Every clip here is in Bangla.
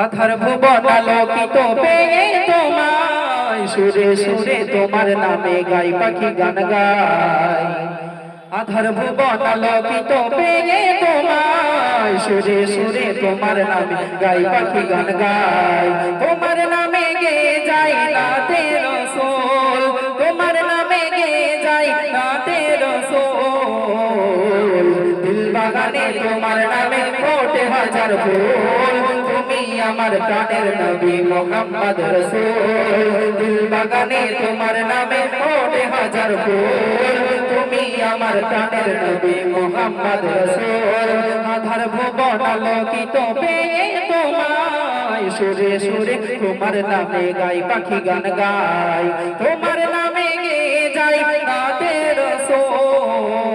আধার ভুবন আলোকিত পেয়ে তোমায়, সুরে সুরে তোমার নামে গাই পাখি গান গায়। আধার ভুবন আলোকিত পেয়ে তোমায়, সুরে সুরে তোমার নামে গাই পাখি গান গায়। তোমার নামে গেয়ে যাই নাতে রসূল, তোমার নামে গেয়ে যাই নাতে রসূল। দিল বাগানে তোমার নামে ফোটে হাজার ফুল, তুমি আমার প্রাণের নবী মুহাম্মদ রাসূল। দিল বাগানে তোমার নামে ফোটে হাজার ফুল, তুমি আমার প্রাণের নবী মুহাম্মদ রাসূল। আধার ভুবন আলোকিত পেয়ে তোমায়, সুরে সুরে তোমার নামে গাই পাখি গান গায়। তোমার নামে গেয়ে যাই নাতে রসূল,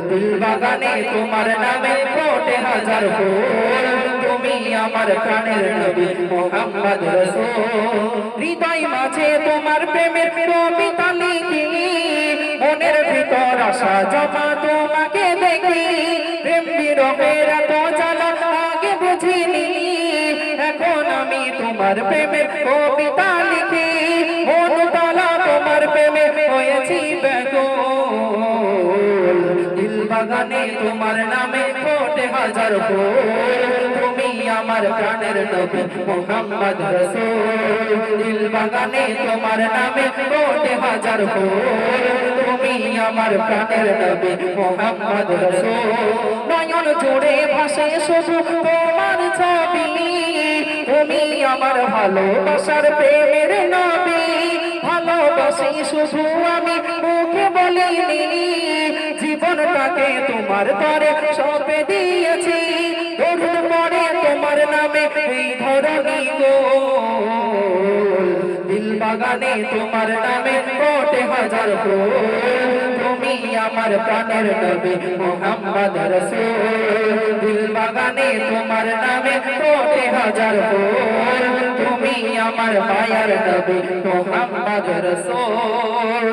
দিল বাগানে তোমার নামে ফোটে হাজার ফুল, তুমি আমার প্রাণের নবী মুহাম্মদ রাসূল। হৃদয় মাঝে তোমার প্রেমের কবিতা লিখি, মনের ভিতর আশা জমা তোমাকে দেখি। প্রেম বিরহের এত জ্বালা আগে বুঝিনি, এখন আমি তোমার প্রেমের কবিতা লিখি। মন তালা তোমার প্রেমে হয়েছি ব্যাকুল, দিল বাগানে তোমার নামে ফোটে হাজার ফুল, তুমি আমার প্রাণের নবী মুহাম্মদ রাসূল। দিল বাগানে তোমার নামে ফোটে হাজার ফুল, তুমি আমার প্রাণের নবী মুহাম্মদ রাসূল। নয়ন জুড়ে ভাসে শুধু তোমার ছবি, তুমি আমার ভালোবাসার প্রেমের নবী। ভালোবাসি শুধু আমি মুখে বলিনি, জীবনটাকে তোমার তরে সঁপে দিয়েছি। দরুদ পড়ে তোমার নামে এই ধরণী গোল, দিল বাগানে তোমার নামে ফোটে হাজার ফুল, তুমি আমার প্রাণের নবী মুহাম্মদ রাসূল। দিল বাগানে তোমার নামে ফোটে হাজার ফুল, তুমি আমার মায়ার নবী মুহাম্মদ রাসূল।